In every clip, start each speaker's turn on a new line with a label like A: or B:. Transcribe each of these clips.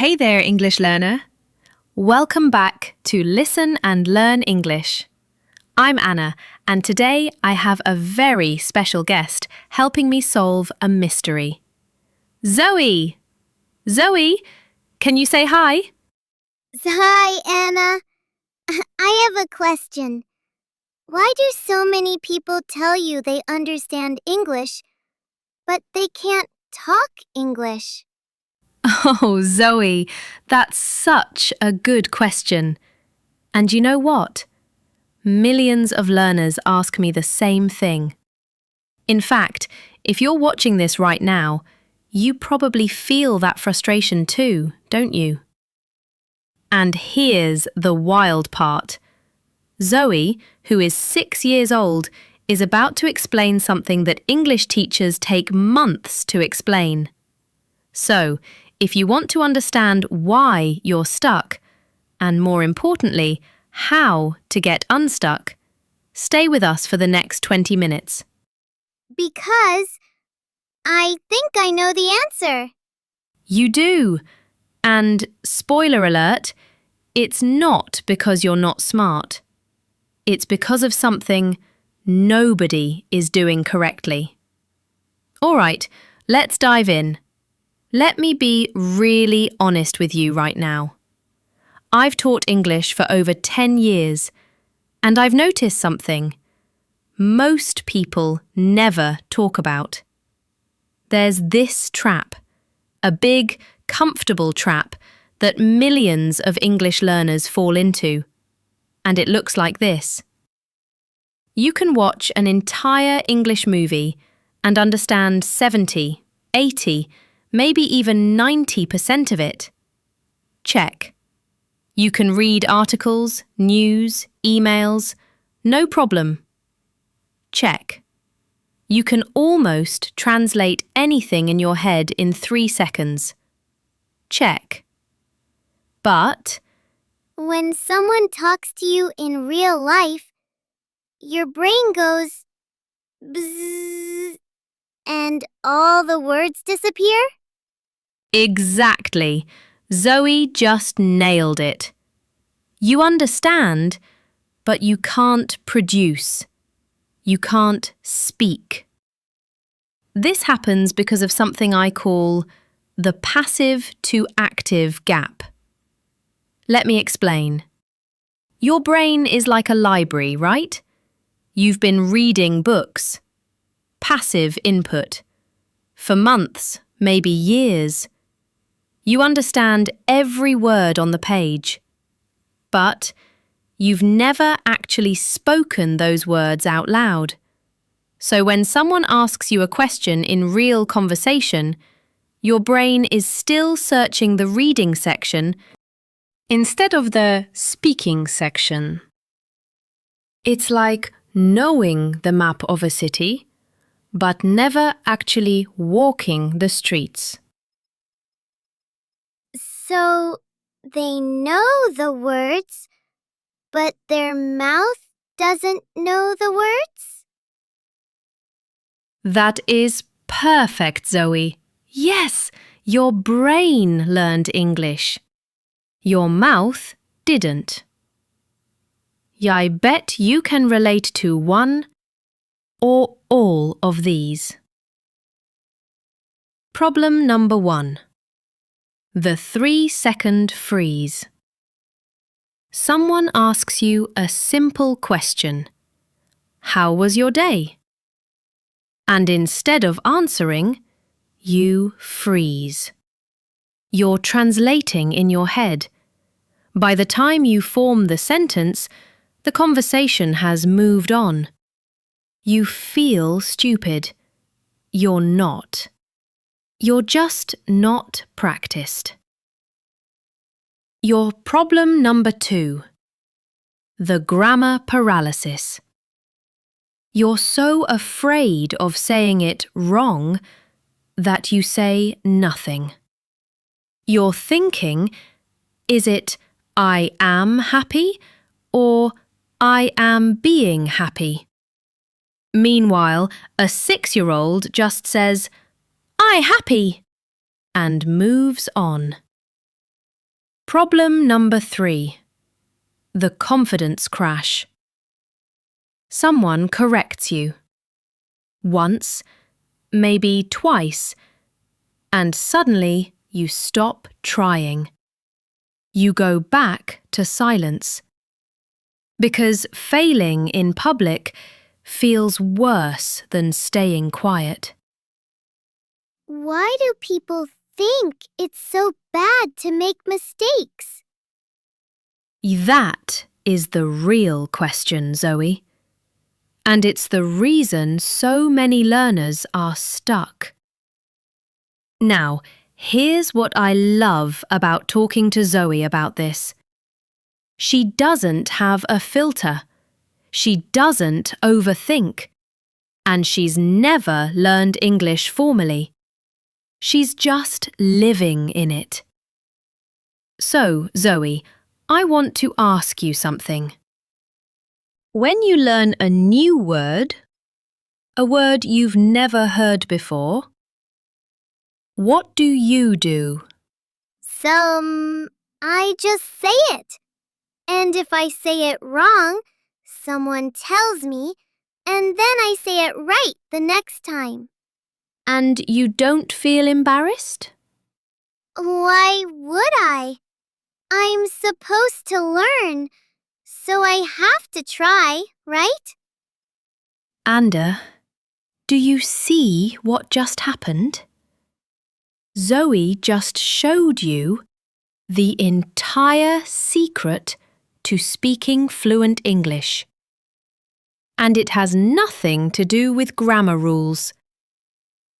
A: Hey there, English learner. Welcome back to Listen and Learn English. I'm Anna, and today I have a very special guest helping me solve a mystery. Zoey! Zoey, can you say hi?
B: Hi, Anna. I have a question. Why do so many people tell you they understand English, but they can't talk English?
A: Oh, Zoey, that's such a good question. And you know what? Millions of learners ask me the same thing. In fact, if you're watching this right now, you probably feel that frustration too, don't you? And here's the wild part. Zoey, who is 6 years old, is about to explain something that English teachers take months to explain. So, if you want to understand why you're stuck, and more importantly, how to get unstuck, stay with us for the next 20 minutes.
B: Because I think I know the answer.
A: You do. And spoiler alert, it's not because you're not smart. It's because of something nobody is doing correctly. All right, let's dive in. Let me be really honest with you right now. I've taught English for over 10 years, and I've noticed something most people never talk about. There's this trap, a big, comfortable trap that millions of English learners fall into. And it looks like this. You can watch an entire English movie and understand 70, 80, maybe even 90% of it. Check. You can read articles, news, emails, no problem. Check. You can almost translate anything in your head in 3 seconds. Check. But
B: When someone talks to you in real life, your brain goes bzzz, and all the words disappear?
A: exactly, Zoey just nailed it. You understand, but you can't produce. You can't speak. This happens because of something I call the passive to active gap. Let me explain. Your brain is like a library, right? You've been reading books. Passive input. For months, maybe years. You understand every word on the page. But you've never actually spoken those words out loud. So when someone asks you a question in real conversation, your brain is still searching the reading section instead of the speaking section. It's like knowing the map of a city, but never actually walking the streets.
B: So they know the words, but their mouth doesn't know the words?
A: That is perfect, Zoey. Yes, your brain learned English. Your mouth didn't. I bet you can relate to one or all of these. Problem number 1. The 3-second freeze. Someone asks you a simple question. How was your day? And instead of answering, you freeze. You're translating in your head. By the time you form the sentence, the conversation has moved on. You feel stupid. You're not. You're just not practiced. Your problem number 2. The grammar paralysis. You're so afraid of saying it wrong that you say nothing. You're thinking, is it I am happy or I am being happy? Meanwhile, a 6-year-old just says, I happy, and moves on. Problem number 3. The confidence crash. Someone corrects you. Once, maybe twice, and suddenly you stop trying. You go back to silence. Because failing in public feels worse than staying quiet.
B: Why do people think it's so bad to make mistakes?
A: That is the real question, Zoey. And it's the reason so many learners are stuck. Now, here's what I love about talking to Zoey about this. She doesn't have a filter. She doesn't overthink. And she's never learned English formally. She's just living in it. So, Zoey, I want to ask you something. When you learn a new word, a word you've never heard before, what do you do?
B: I just say it. And if I say it wrong, someone tells me, and then I say it right the next time.
A: And you don't feel embarrassed?
B: Why would I? I'm supposed to learn, so I have to try, right?
A: Anda, do you see what just happened? Zoey just showed you the entire secret to speaking fluent English. And it has nothing to do with grammar rules,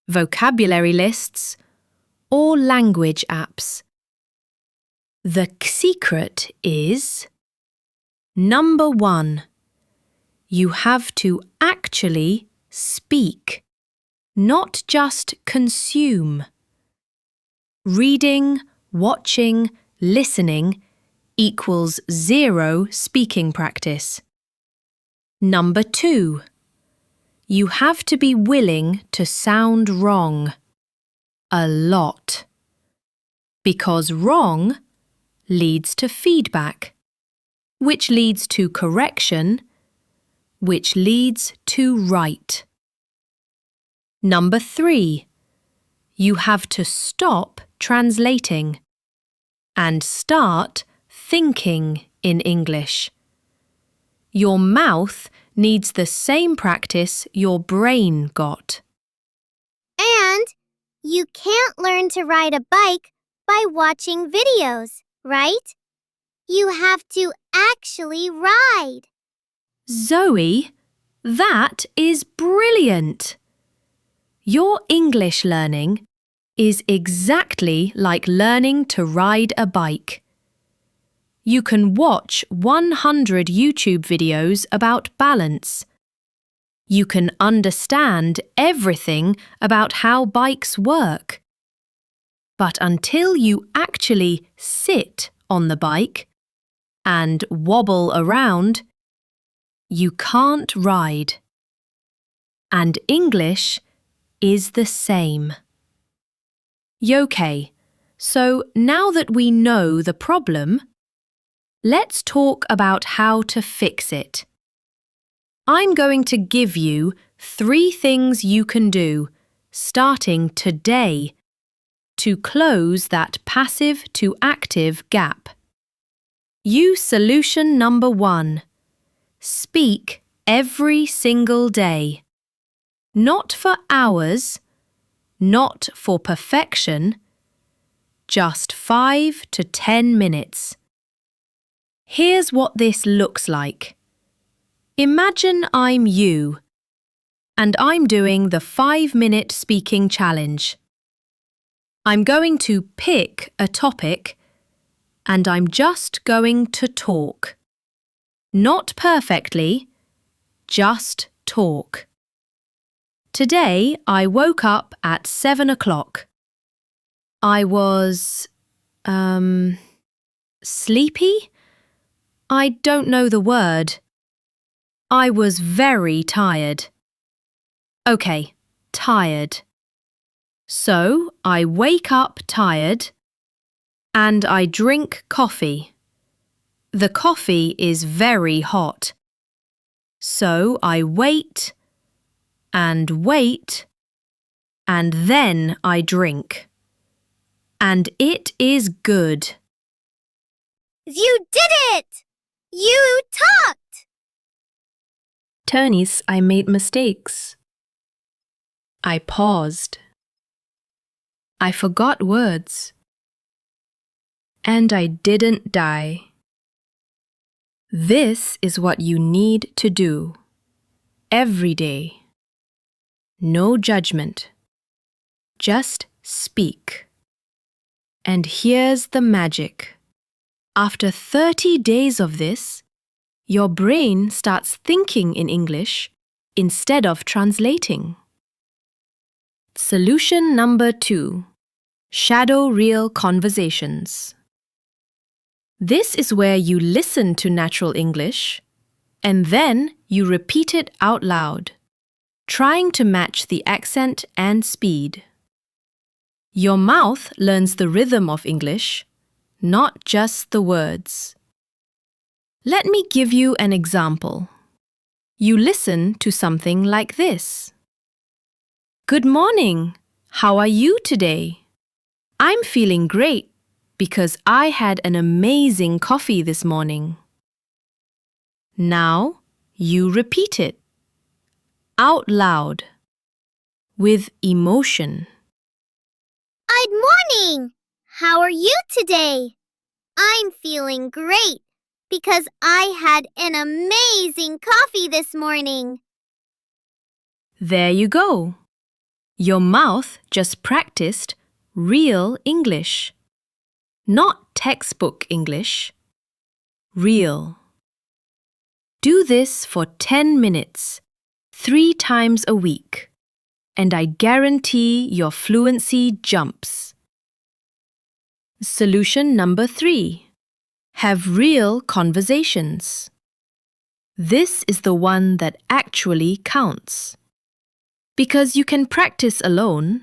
A: vocabulary lists, or language apps. The secret is: number 1, you have to actually speak, not just consume. Reading, watching, listening equals 0 speaking practice. Number 2, you have to be willing to sound wrong. A lot. Because wrong leads to feedback, which leads to correction, which leads to right. Number 3, you have to stop translating and start thinking in English. Your mouth needs the same practice your brain got.
B: And you can't learn to ride a bike by watching videos, right? You have to actually ride.
A: Zoey, that is brilliant! Your English learning is exactly like learning to ride a bike. You can watch 100 YouTube videos about balance. You can understand everything about how bikes work. But until you actually sit on the bike and wobble around, you can't ride. And English is the same. Okay, so now that we know the problem, let's talk about how to fix it. I'm going to give you 3 things you can do, starting today, to close that passive to active gap. Use solution number 1. Speak every single day. Not for hours, not for perfection, just 5 to 10 minutes. Here's what this looks like. Imagine I'm you, and I'm doing the 5-minute speaking challenge. I'm going to pick a topic, and I'm just going to talk. Not perfectly, just talk. Today I woke up at 7 o'clock. I was, sleepy? I don't know the word. I was very tired. Okay, tired. So I wake up tired, And I drink coffee. The coffee is very hot. So I wait and wait, and then I drink. And it is good.
B: You did it! You talked!
A: Turnies, I made mistakes. I paused. I forgot words. And I didn't die. This is what you need to do. Every day. No judgment. Just speak. And here's the magic. After 30 days of this, your brain starts thinking in English instead of translating. Solution number 2. Shadow real conversations. This is where you listen to natural English and then you repeat it out loud, trying to match the accent and speed. Your mouth learns the rhythm of English, not just the words. Let me give you an example. You listen to something like this. Good morning. How are you today? I'm feeling great because I had an amazing coffee this morning. Now you repeat it out loud with emotion.
B: Good morning! How are you today? I'm feeling great because I had an amazing coffee this morning.
A: There you go. Your mouth just practiced real English. Not textbook English. Real. Do this for 10 minutes, 3 times a week, and I guarantee your fluency jumps. Solution number 3. Have real conversations. This is the one that actually counts. Because you can practice alone,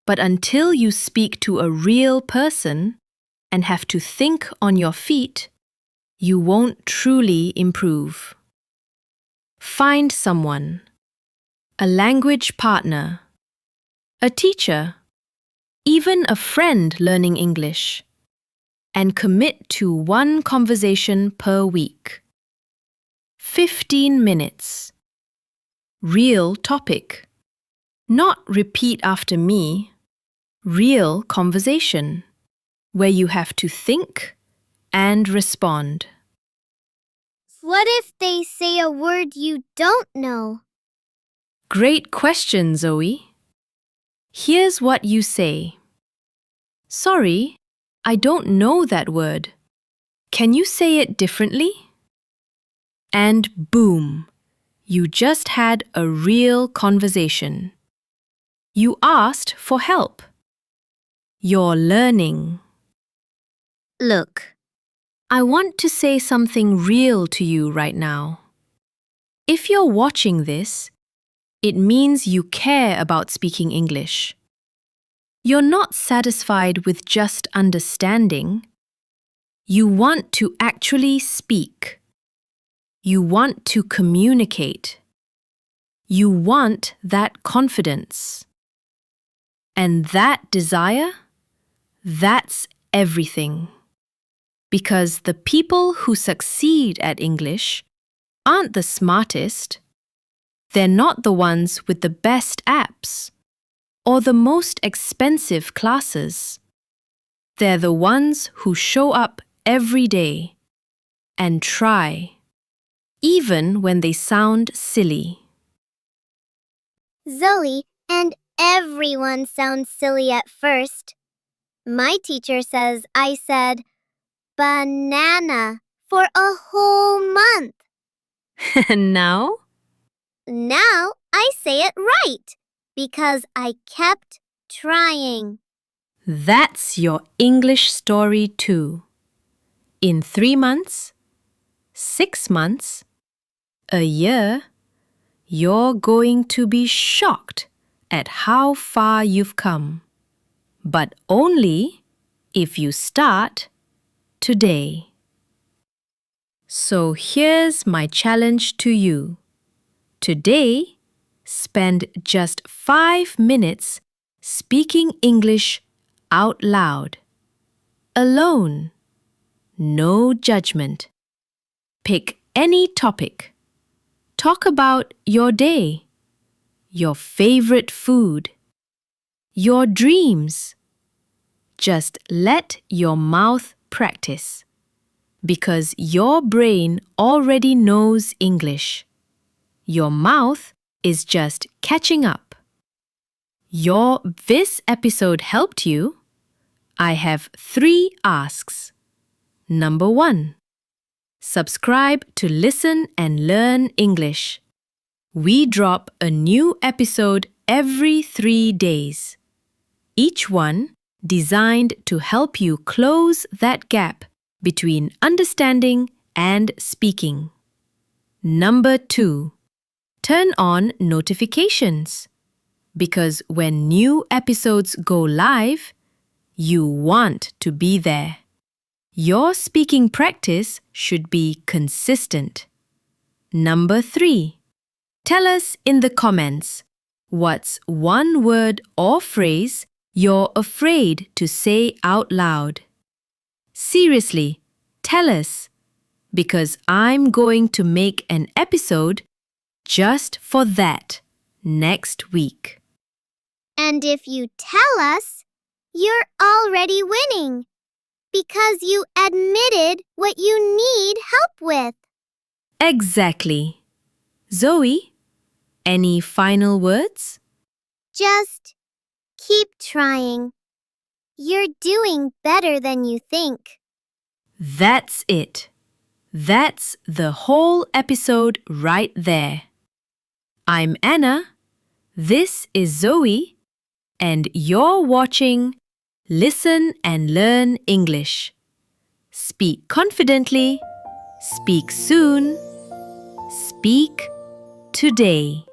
A: but until you speak to a real person and have to think on your feet, you won't truly improve. Find someone, a language partner, a teacher, even a friend learning English, and commit to 1 conversation per week. 15 minutes. Real topic. Not repeat after me. Real conversation, where you have to think and respond.
B: What if they say a word you don't know?
A: Great question, Zoey. Here's what you say. Sorry, I don't know that word. Can you say it differently? And boom, you just had a real conversation. You asked for help. You're learning. Look, I want to say something real to you right now. If you're watching this, it means you care about speaking English. You're not satisfied with just understanding. You want to actually speak. You want to communicate. You want that confidence. And that desire, that's everything. Because the people who succeed at English aren't the smartest. They're not the ones with the best apps or the most expensive classes. They're the ones who show up every day and try, even when they sound silly.
B: Zoe, and everyone sounds silly at first. My teacher says I said banana for a whole month.
A: And now?
B: Now I say it right because I kept trying.
A: That's your English story too. In 3 months, 6 months, a year, you're going to be shocked at how far you've come. But only if you start today. So here's my challenge to you. Today, spend just 5 minutes speaking English out loud. Alone. No judgment. Pick any topic. Talk about your day, your favorite food, your dreams. Just let your mouth practice, because your brain already knows English. Your mouth is just catching up. This episode helped you? I have 3 asks. Number 1. Subscribe to Listen and Learn English. We drop a new episode every 3 days. Each one designed to help you close that gap between understanding and speaking. Number 2. Turn on notifications, because when new episodes go live, you want to be there. Your speaking practice should be consistent. Number 3. Tell us in the comments what's one word or phrase you're afraid to say out loud. Seriously, tell us, because I'm going to make an episode just for that next week.
B: And if you tell us, you're already winning, because you admitted what you need help with.
A: Exactly. Zoe, any final words?
B: Just keep trying. You're doing better than you think.
A: That's it. That's the whole episode right there. I'm Anna, this is Zoe, and you're watching Listen and Learn English. Speak confidently, speak soon, speak today.